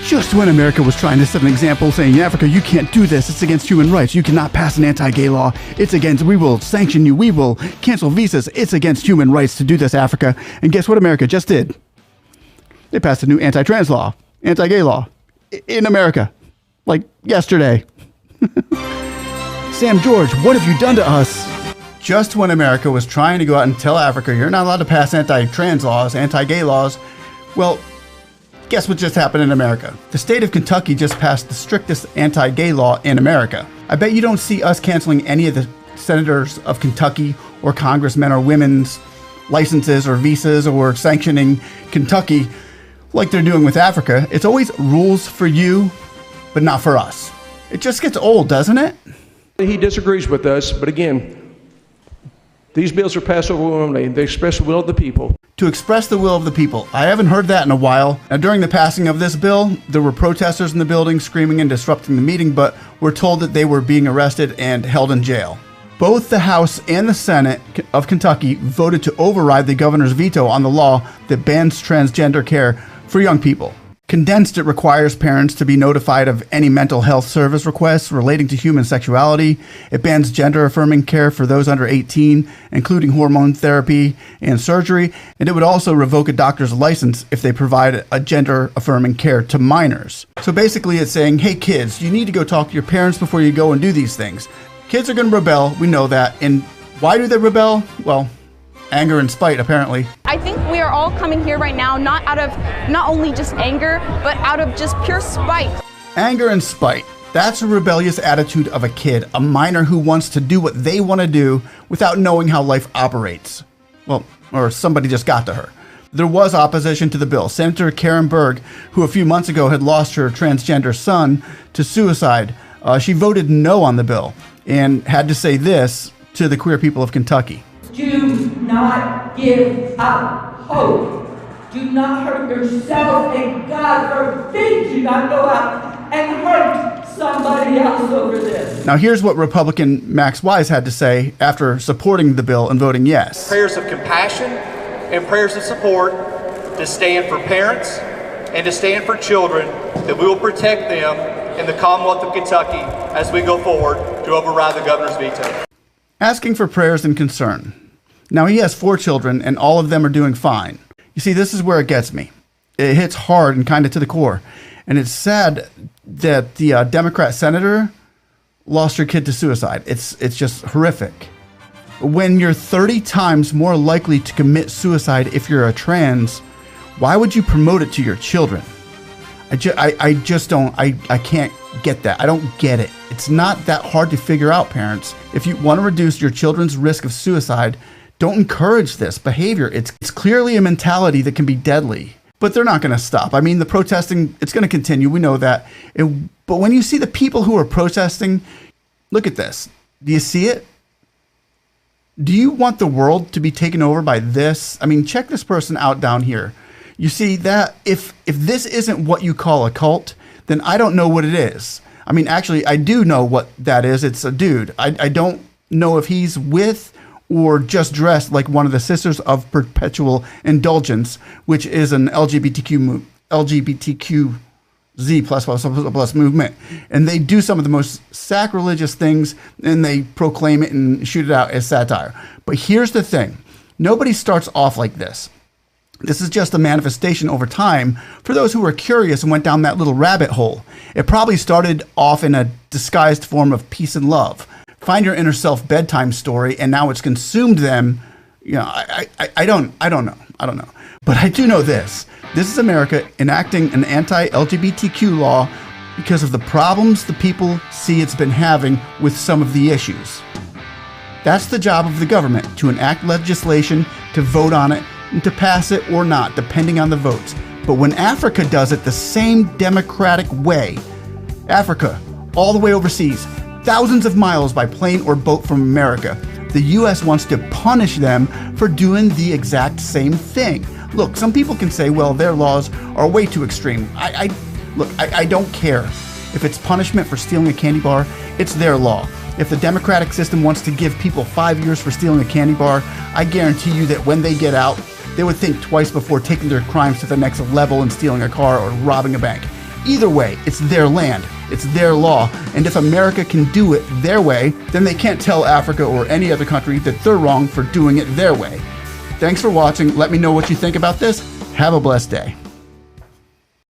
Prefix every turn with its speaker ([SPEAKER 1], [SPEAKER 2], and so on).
[SPEAKER 1] Just when America was trying to set an example saying, Africa, you can't do this. It's against human rights. You cannot pass an anti-gay law. We will sanction you. We will cancel visas. It's against human rights to do this, Africa. And guess what America just did? They passed a new anti-trans law, anti-gay law in America, like yesterday. Sam George, what have you done to us? Just when America was trying to go out and tell Africa, you're not allowed to pass anti-trans laws, anti-gay laws, well, guess what just happened in America? The state of Kentucky just passed the strictest anti-gay law in America. I bet you don't see us canceling any of the senators of Kentucky or congressmen or women's licenses or visas or sanctioning Kentucky like they're doing with Africa. It's always rules for you, but not for us. It just gets old, doesn't it?
[SPEAKER 2] He disagrees with us, but again, these bills are passed overwhelmingly. They express the will of the people.
[SPEAKER 1] To express the will of the people. I haven't heard that in a while. Now, during the passing of this bill, there were protesters in the building screaming and disrupting the meeting, but we're told that they were being arrested and held in jail. Both the House and the Senate of Kentucky voted to override the governor's veto on the law that bans transgender care for young people. Condensed, it requires parents to be notified of any mental health service requests relating to human sexuality. It bans gender-affirming care for those under 18, including hormone therapy and surgery. And it would also revoke a doctor's license if they provide a gender-affirming care to minors. So basically it's saying, hey kids, you need to go talk to your parents before you go and do these things. Kids are going to rebel, we know that. And why do they rebel? Well, anger and spite, apparently.
[SPEAKER 3] I think we are all coming here right now not only just anger, but out of just pure spite.
[SPEAKER 1] Anger and spite. That's a rebellious attitude of a kid, a minor who wants to do what they want to do without knowing how life operates. Well, or somebody just got to her. There was opposition to the bill. Senator Karen Berg, who a few months ago had lost her transgender son to suicide, she voted no on the bill and had to say this to the queer people of Kentucky.
[SPEAKER 4] Do not give up hope. Do not hurt yourself, and God forbid you not go out and hurt somebody else over this.
[SPEAKER 1] Now here's what Republican Max Wise had to say after supporting the bill and voting yes.
[SPEAKER 5] Prayers of compassion and prayers of support to stand for parents and to stand for children, that we will protect them in the Commonwealth of Kentucky as we go forward to override the governor's veto.
[SPEAKER 1] Asking for prayers and concern. Now, he has 4 children, and all of them are doing fine. You see, this is where it gets me. It hits hard and kind of to the core. And it's sad that the Democrat senator lost her kid to suicide. It's just horrific. When you're 30 times more likely to commit suicide if you're a trans, why would you promote it to your children? I just don't, I can't get that. I don't get it. It's not that hard to figure out, parents. If you want to reduce your children's risk of suicide, don't encourage this behavior. It's clearly a mentality that can be deadly, but they're not going to stop. I mean, the protesting, it's going to continue. We know that. But when you see the people who are protesting, look at this. Do you see it? Do you want the world to be taken over by this? I mean, check this person out down here. You see that if this isn't what you call a cult, then I don't know what it is. I mean, actually, I do know what that is. It's a dude. I don't know if he's with or just dressed like one of the Sisters of Perpetual Indulgence, which is an LGBTQ2S movement. And they do some of the most sacrilegious things, and they proclaim it and shoot it out as satire. But here's the thing. Nobody starts off like this. This is just a manifestation over time for those who were curious and went down that little rabbit hole. It probably started off in a disguised form of peace and love. Find your inner self bedtime story, and now it's consumed them. You know, I don't know. But I do know this. This is America enacting an anti-LGBTQ law because of the problems the people see it's been having with some of the issues. That's the job of the government, to enact legislation, to vote on it, and to pass it or not, depending on the votes. But when Africa does it the same democratic way, Africa, all the way overseas, thousands of miles by plane or boat from America, the U.S. wants to punish them for doing the exact same thing. Look, some people can say, well, their laws are way too extreme. Look, I don't care. If it's punishment for stealing a candy bar, it's their law. If the democratic system wants to give people 5 years for stealing a candy bar, I guarantee you that when they get out, they would think twice before taking their crimes to the next level and stealing a car or robbing a bank. Either way, it's their land, it's their law, and if America can do it their way, then they can't tell Africa or any other country that they're wrong for doing it their way. Thanks for watching. Let me know what you think about this. Have a blessed day.